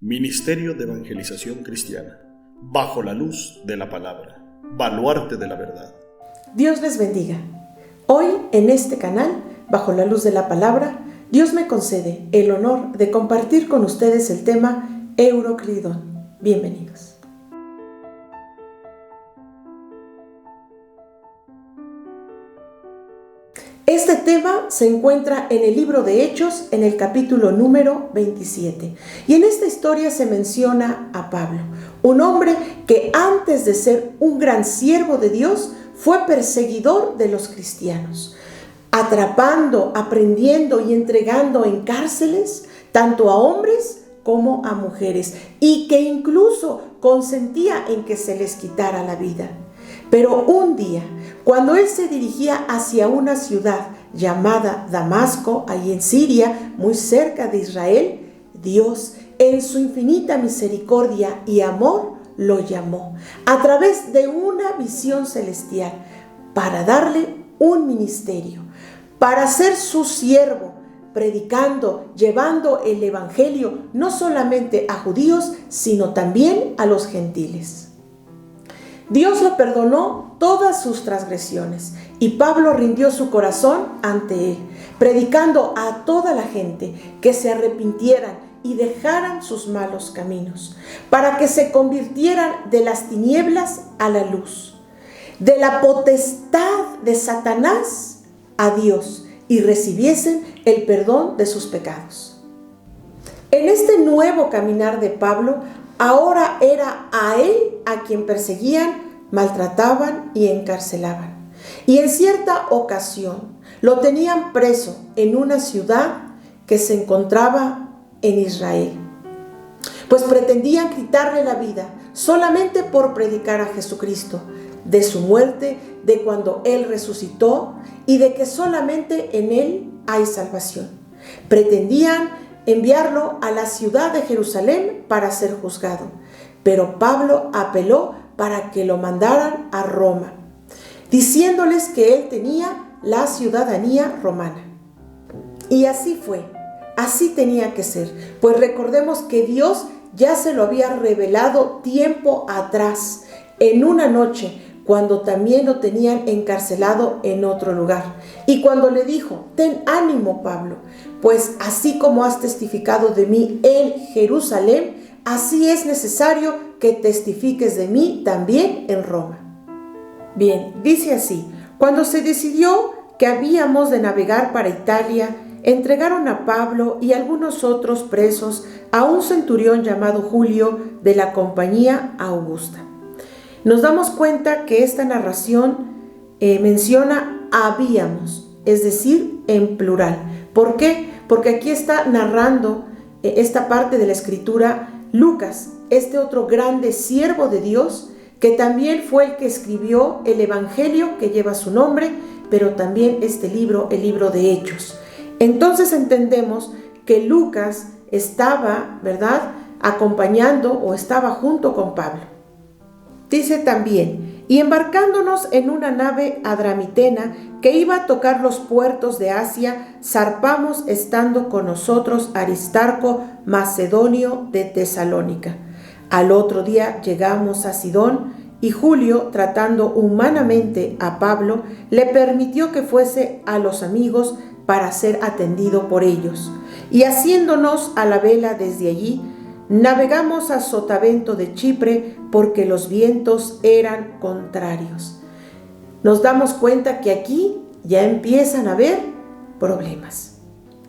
Ministerio de Evangelización Cristiana, bajo la luz de la palabra, baluarte de la verdad. Dios les bendiga. Hoy en este canal, bajo la luz de la palabra, Dios me concede el honor de compartir con ustedes el tema Euroclidón. Bienvenidos. Este tema se encuentra en el libro de Hechos, en el capítulo número 27. Y en esta historia se menciona a Pablo, un hombre que antes de ser un gran siervo de Dios, fue perseguidor de los cristianos, atrapando, aprendiendo y entregando en cárceles tanto a hombres como a mujeres, y que incluso consentía en que se les quitara la vida. Pero un día, cuando él se dirigía hacia una ciudad llamada Damasco, ahí en Siria, muy cerca de Israel, Dios, en su infinita misericordia y amor, lo llamó a través de una visión celestial para darle un ministerio, para ser su siervo, predicando, llevando el evangelio no solamente a judíos, sino también a los gentiles. Dios le perdonó todas sus transgresiones y Pablo rindió su corazón ante él, predicando a toda la gente que se arrepintieran y dejaran sus malos caminos, para que se convirtieran de las tinieblas a la luz, de la potestad de Satanás a Dios, y recibiesen el perdón de sus pecados. En este nuevo caminar de Pablo, ahora era a él a quien perseguían, maltrataban y encarcelaban. Y en cierta ocasión lo tenían preso en una ciudad que se encontraba en Israel, pues pretendían quitarle la vida solamente por predicar a Jesucristo, de su muerte, de cuando Él resucitó y de que solamente en Él hay salvación. Pretendían enviarlo a la ciudad de Jerusalén para ser juzgado, pero Pablo apeló para que lo mandaran a Roma, diciéndoles que él tenía la ciudadanía romana. Y así fue, así tenía que ser, pues recordemos que Dios ya se lo había revelado tiempo atrás, en una noche, cuando también lo tenían encarcelado en otro lugar. Y cuando le dijo: ten ánimo, Pablo, pues así como has testificado de mí en Jerusalén, así es necesario que testifiques de mí también en Roma. Bien, dice así: cuando se decidió que habíamos de navegar para Italia, entregaron a Pablo y algunos otros presos a un centurión llamado Julio de la compañía Augusta. Nos damos cuenta que esta narración menciona habíamos, es decir, en plural. ¿Por qué? Porque aquí está narrando esta parte de la escritura Lucas, este otro grande siervo de Dios, que también fue el que escribió el evangelio que lleva su nombre, pero también este libro, el libro de Hechos. Entonces entendemos que Lucas estaba, ¿verdad?, acompañando o estaba junto con Pablo. Dice también: y embarcándonos en una nave adramitena que iba a tocar los puertos de Asia, zarpamos estando con nosotros Aristarco, macedonio de Tesalónica. Al otro día llegamos a Sidón, y Julio, tratando humanamente a Pablo, le permitió que fuese a los amigos para ser atendido por ellos. Y haciéndonos a la vela desde allí, navegamos a Sotavento de Chipre, porque los vientos eran contrarios. Nos damos cuenta que aquí ya empiezan a haber problemas.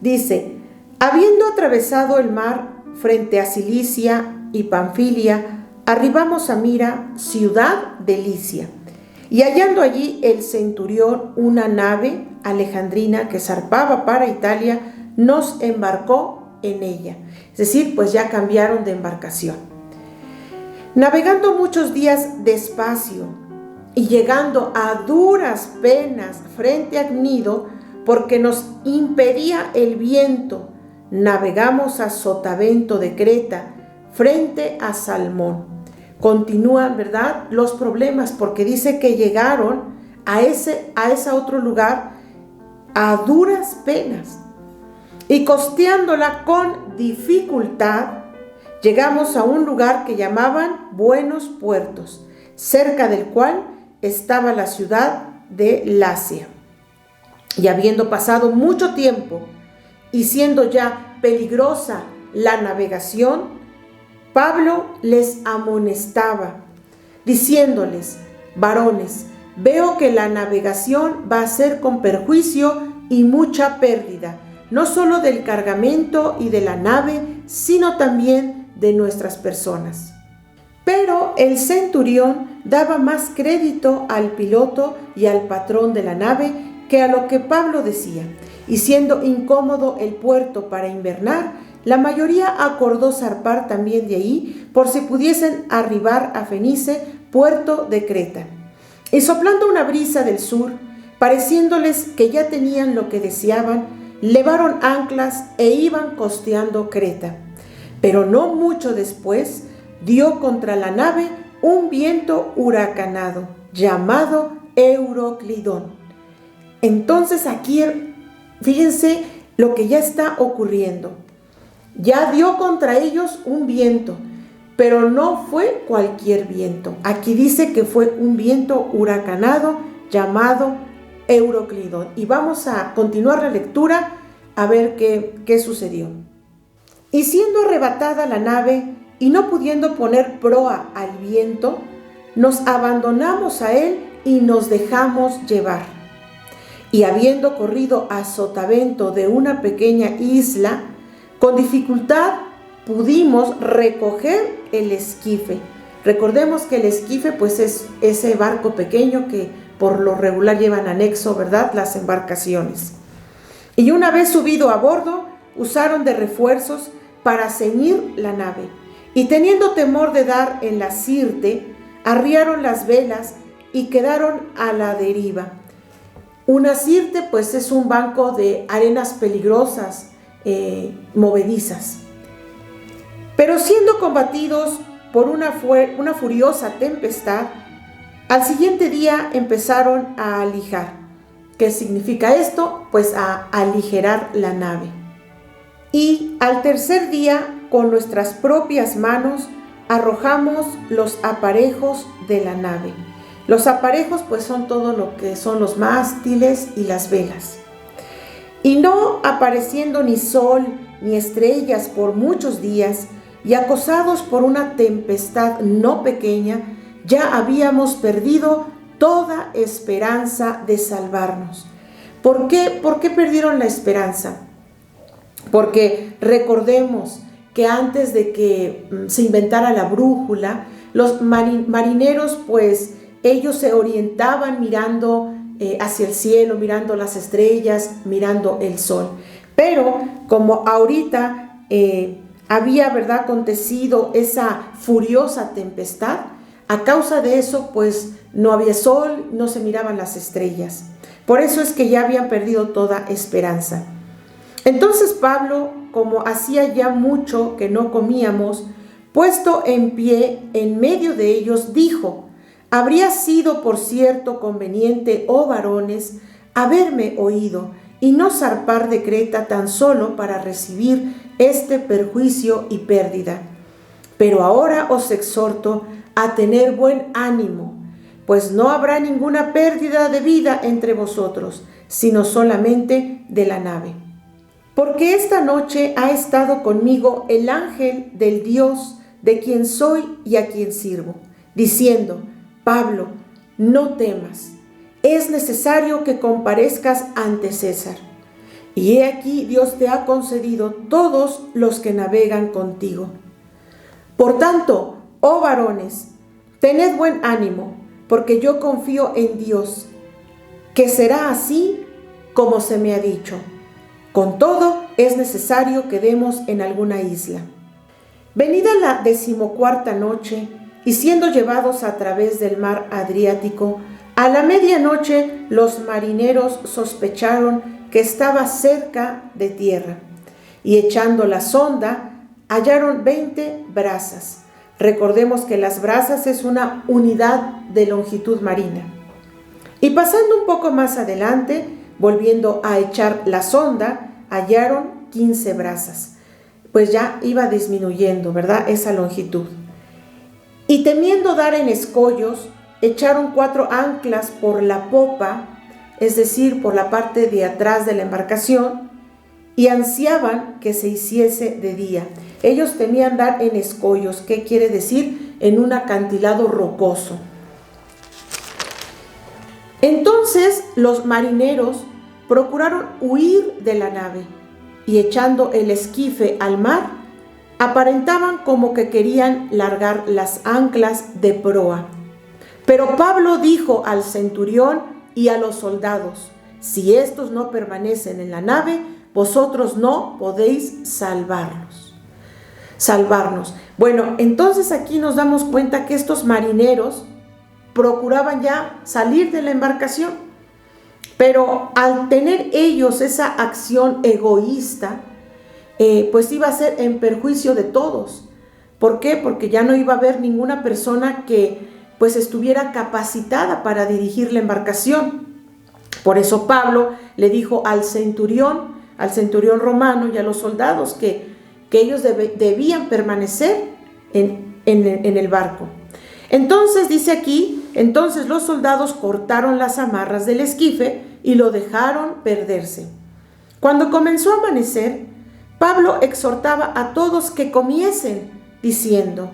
Dice: habiendo atravesado el mar frente a Cilicia y Panfilia, arribamos a Mira, ciudad de Licia, y hallando allí el centurión una nave alejandrina que zarpaba para Italia, nos embarcó en ella. Es decir, pues ya cambiaron de embarcación. Navegando muchos días despacio y llegando a duras penas frente a Gnido, porque nos impedía el viento, navegamos a Sotavento de Creta, frente a Salmón. Continúan, ¿verdad?, los problemas, porque dice que llegaron a ese otro lugar a duras penas y costeándola con dificultad, llegamos a un lugar que llamaban Buenos Puertos, cerca del cual estaba la ciudad de Lasea. Y habiendo pasado mucho tiempo y siendo ya peligrosa la navegación, Pablo les amonestaba, diciéndoles: varones, veo que la navegación va a ser con perjuicio y mucha pérdida, no solo del cargamento y de la nave, sino también de nuestras personas. Pero el centurión daba más crédito al piloto y al patrón de la nave que a lo que Pablo decía, y siendo incómodo el puerto para invernar, la mayoría acordó zarpar también de ahí, por si pudiesen arribar a Fenice, puerto de Creta. Y soplando una brisa del sur, pareciéndoles que ya tenían lo que deseaban, levaron anclas e iban costeando Creta. Pero no mucho después, dio contra la nave un viento huracanado, llamado Euroclidón. Entonces aquí, fíjense lo que ya está ocurriendo. Ya dio contra ellos un viento, pero no fue cualquier viento. Aquí dice que fue un viento huracanado llamado Euroclidón. Y vamos a continuar la lectura a ver qué sucedió. Y siendo arrebatada la nave y no pudiendo poner proa al viento, nos abandonamos a él y nos dejamos llevar. Y habiendo corrido a sotavento de una pequeña isla, con dificultad pudimos recoger el esquife. Recordemos que el esquife pues es ese barco pequeño que por lo regular llevan anexo, ¿verdad?, las embarcaciones. Y una vez subido a bordo, usaron de refuerzos para ceñir la nave. Y teniendo temor de dar en la sirte, arriaron las velas y quedaron a la deriva. Una sirte pues es un banco de arenas peligrosas, movedizas. Pero siendo combatidos por una furiosa tempestad, al siguiente día empezaron a alijar. ¿Qué significa esto? Pues a aligerar la nave. Y al tercer día, con nuestras propias manos, arrojamos los aparejos de la nave. Los aparejos pues son todo lo que son los mástiles y las velas. Y no apareciendo ni sol ni estrellas por muchos días, y acosados por una tempestad no pequeña, ya habíamos perdido toda esperanza de salvarnos. ¿Por qué? ¿Por qué perdieron la esperanza? Porque recordemos que antes de que se inventara la brújula, los marineros pues ellos se orientaban mirando hacia el cielo, mirando las estrellas, mirando el sol. Pero como ahorita había, ¿verdad?, acontecido esa furiosa tempestad, a causa de eso pues no había sol, no se miraban las estrellas. Por eso es que ya habían perdido toda esperanza. Entonces Pablo, como hacía ya mucho que no comíamos, puesto en pie en medio de ellos, dijo: habría sido, por cierto, conveniente, oh varones, haberme oído y no zarpar de Creta tan solo para recibir este perjuicio y pérdida. Pero ahora os exhorto a tener buen ánimo, pues no habrá ninguna pérdida de vida entre vosotros, sino solamente de la nave. Porque esta noche ha estado conmigo el ángel del Dios de quien soy y a quien sirvo, diciendo: Pablo, no temas, es necesario que comparezcas ante César. Y he aquí Dios te ha concedido todos los que navegan contigo. Por tanto, oh varones, tened buen ánimo, porque yo confío en Dios, que será así como se me ha dicho. Con todo, es necesario que demos en alguna isla. Venida la 14ª noche, y siendo llevados a través del mar Adriático, a la medianoche los marineros sospecharon que estaba cerca de tierra, y echando la sonda, hallaron 20 brazas. Recordemos que las brazas es una unidad de longitud marina. Y pasando un poco más adelante, volviendo a echar la sonda, hallaron 15 brazas. pues ya iba disminuyendo, ¿verdad? Esa longitud. Y temiendo dar en escollos, echaron 4 anclas por la popa, es decir, por la parte de atrás de la embarcación, y ansiaban que se hiciese de día. Ellos temían dar en escollos, ¿qué quiere decir? En un acantilado rocoso. Entonces los marineros procuraron huir de la nave, y echando el esquife al mar, aparentaban como que querían largar las anclas de proa. Pero Pablo dijo al centurión y a los soldados: si estos no permanecen en la nave, vosotros no podéis salvarnos. Bueno, entonces aquí nos damos cuenta que estos marineros procuraban ya salir de la embarcación, pero al tener ellos esa acción egoísta, pues iba a ser en perjuicio de todos. ¿Por qué? Porque ya no iba a haber ninguna persona que pues estuviera capacitada para dirigir la embarcación. Por eso Pablo le dijo al centurión romano y a los soldados que ellos debían permanecer en el barco. Entonces dice aquí, entonces los soldados cortaron las amarras del esquife y lo dejaron perderse. Cuando comenzó a amanecer, Pablo exhortaba a todos que comiesen, diciendo: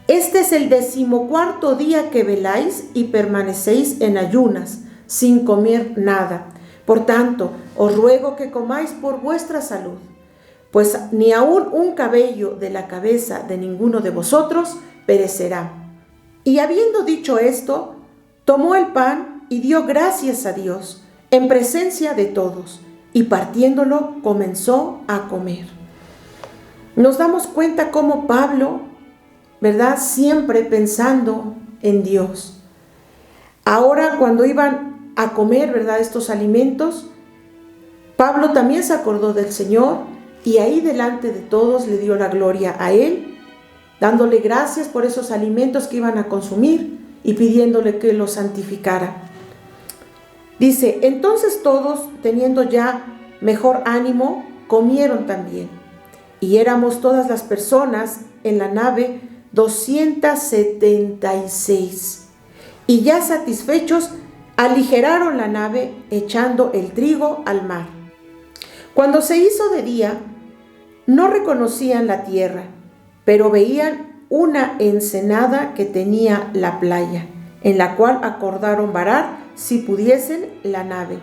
este es el 14º día que veláis y permanecéis en ayunas, sin comer nada. Por tanto, os ruego que comáis por vuestra salud, pues ni aun un cabello de la cabeza de ninguno de vosotros perecerá. Y habiendo dicho esto, tomó el pan y dio gracias a Dios en presencia de todos, y partiéndolo comenzó a comer. Nos damos cuenta cómo Pablo, ¿verdad?, siempre pensando en Dios. Ahora, cuando iban a comer, ¿verdad?, estos alimentos, Pablo también se acordó del Señor y ahí delante de todos le dio la gloria a Él, dándole gracias por esos alimentos que iban a consumir y pidiéndole que los santificara. Dice: entonces todos, teniendo ya mejor ánimo, comieron también. Y éramos todas las personas en la nave 276. Y ya satisfechos, aligeraron la nave echando el trigo al mar. Cuando se hizo de día, no reconocían la tierra, pero veían una ensenada que tenía la playa, en la cual acordaron varar, si pudiesen, la nave.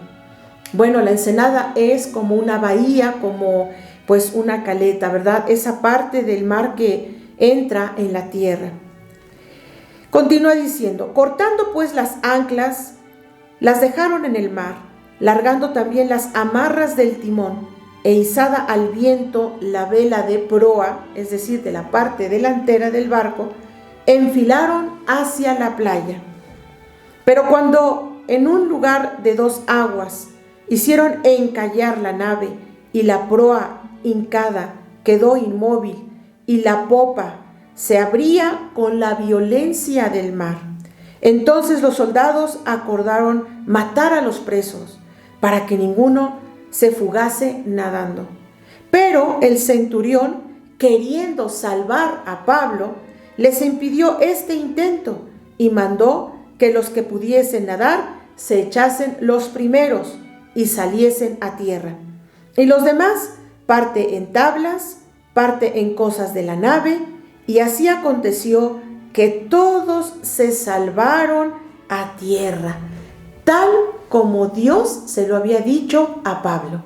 Bueno, la ensenada es como una bahía, como pues una caleta, ¿verdad? Esa parte del mar que entra en la tierra. Continúa diciendo: cortando pues las anclas, las dejaron en el mar, largando también las amarras del timón, e izada al viento la vela de proa, es decir, de la parte delantera del barco, enfilaron hacia la playa. Pero cuando en un lugar de 2 aguas hicieron encallar la nave, y la proa hincada quedó inmóvil, y la popa se abría con la violencia del mar, entonces los soldados acordaron matar a los presos, para que ninguno se fugase nadando. Pero el centurión, queriendo salvar a Pablo, les impidió este intento y mandó que los que pudiesen nadar se echasen los primeros y saliesen a tierra, y los demás parte en tablas, parte en cosas de la nave. Y así aconteció que todos se salvaron a tierra, tal como Dios se lo había dicho a Pablo.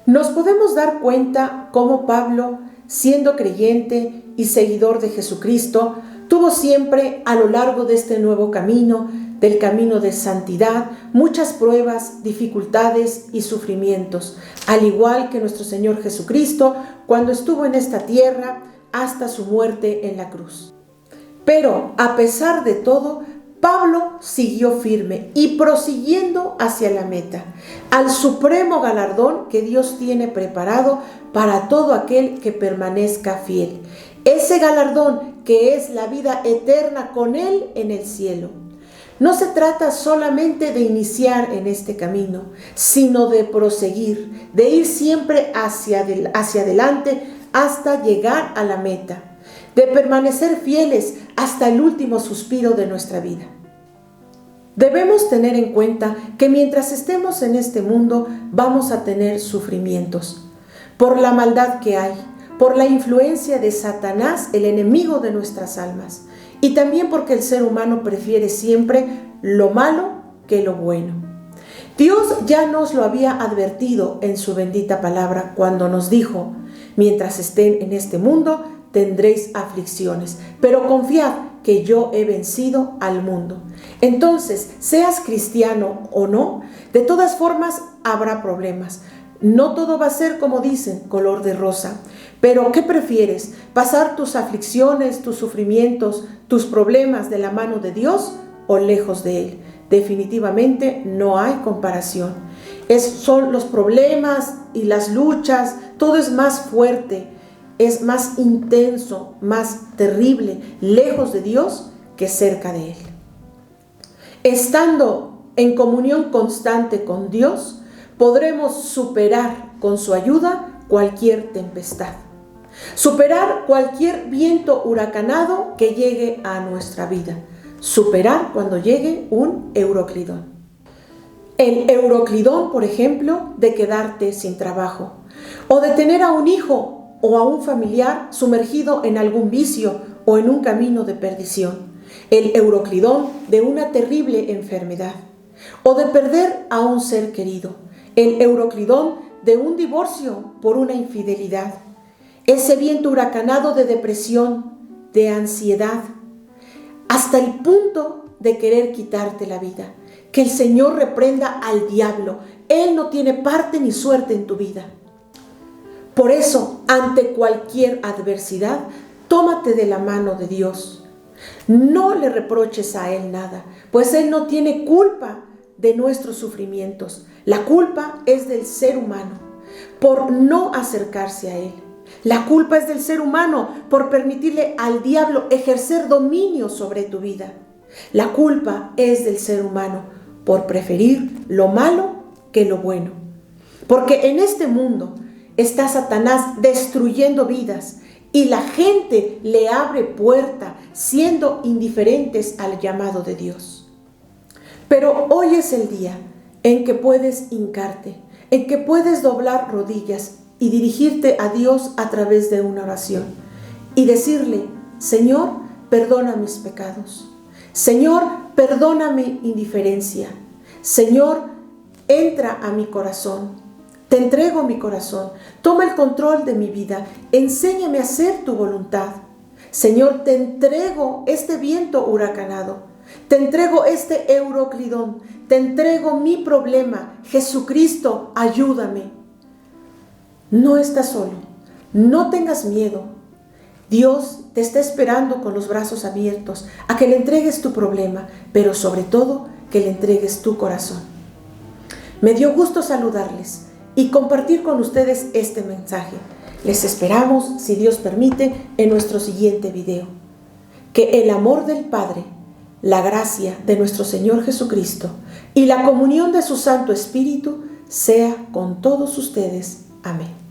Nos podemos dar cuenta cómo Pablo, siendo creyente y seguidor de Jesucristo, tuvo siempre a lo largo de este nuevo camino, del camino de santidad, muchas pruebas, dificultades y sufrimientos, al igual que nuestro Señor Jesucristo cuando estuvo en esta tierra hasta su muerte en la cruz. Pero a pesar de todo, Pablo siguió firme y prosiguiendo hacia la meta, al supremo galardón que Dios tiene preparado para todo aquel que permanezca fiel. Ese galardón que es la vida eterna con Él en el cielo. No se trata solamente de iniciar en este camino, sino de proseguir, de ir siempre hacia adelante hasta llegar a la meta, de permanecer fieles hasta el último suspiro de nuestra vida. Debemos tener en cuenta que mientras estemos en este mundo vamos a tener sufrimientos por la maldad que hay, por la influencia de Satanás, el enemigo de nuestras almas, y también porque el ser humano prefiere siempre lo malo que lo bueno. Dios ya nos lo había advertido en su bendita palabra cuando nos dijo: mientras estén en este mundo tendréis aflicciones, pero confiad que yo he vencido al mundo. Entonces, seas cristiano o no, de todas formas habrá problemas. No todo va a ser, como dicen, color de rosa. Pero, ¿qué prefieres? ¿Pasar tus aflicciones, tus sufrimientos, tus problemas de la mano de Dios o lejos de Él? Definitivamente no hay comparación. Son los problemas y las luchas, todo es más fuerte, es más intenso, más terrible, lejos de Dios que cerca de Él. Estando en comunión constante con Dios, podremos superar con su ayuda cualquier tempestad, superar cualquier viento huracanado que llegue a nuestra vida, superar cuando llegue un Euroclidón. El Euroclidón, por ejemplo, de quedarte sin trabajo, o de tener a un hijo o a un familiar sumergido en algún vicio o en un camino de perdición. El Euroclidón de una terrible enfermedad, o de perder a un ser querido. El Euroclidón de un divorcio por una infidelidad. Ese viento huracanado de depresión, de ansiedad, hasta el punto de querer quitarte la vida. Que el Señor reprenda al diablo. Él no tiene parte ni suerte en tu vida. Por eso, ante cualquier adversidad, tómate de la mano de Dios. No le reproches a Él nada, pues Él no tiene culpa de nuestros sufrimientos. La culpa es del ser humano por no acercarse a Él. La culpa es del ser humano por permitirle al diablo ejercer dominio sobre tu vida. La culpa es del ser humano por preferir lo malo que lo bueno. Porque en este mundo está Satanás destruyendo vidas y la gente le abre puerta siendo indiferentes al llamado de Dios. Pero hoy es el día en que puedes hincarte, en que puedes doblar rodillas y dirigirte a Dios a través de una oración y decirle: Señor, perdona mis pecados. Señor, perdona mi indiferencia. Señor, entra a mi corazón. Te entrego mi corazón, toma el control de mi vida, enséñame a hacer tu voluntad. Señor, te entrego este viento huracanado, te entrego este Euroclidón, te entrego mi problema. Jesucristo, ayúdame. No estás solo, no tengas miedo. Dios te está esperando con los brazos abiertos a que le entregues tu problema, pero sobre todo que le entregues tu corazón. Me dio gusto saludarles y compartir con ustedes este mensaje. Les esperamos, si Dios permite, en nuestro siguiente video. Que el amor del Padre, la gracia de nuestro Señor Jesucristo y la comunión de su Santo Espíritu sea con todos ustedes. Amén.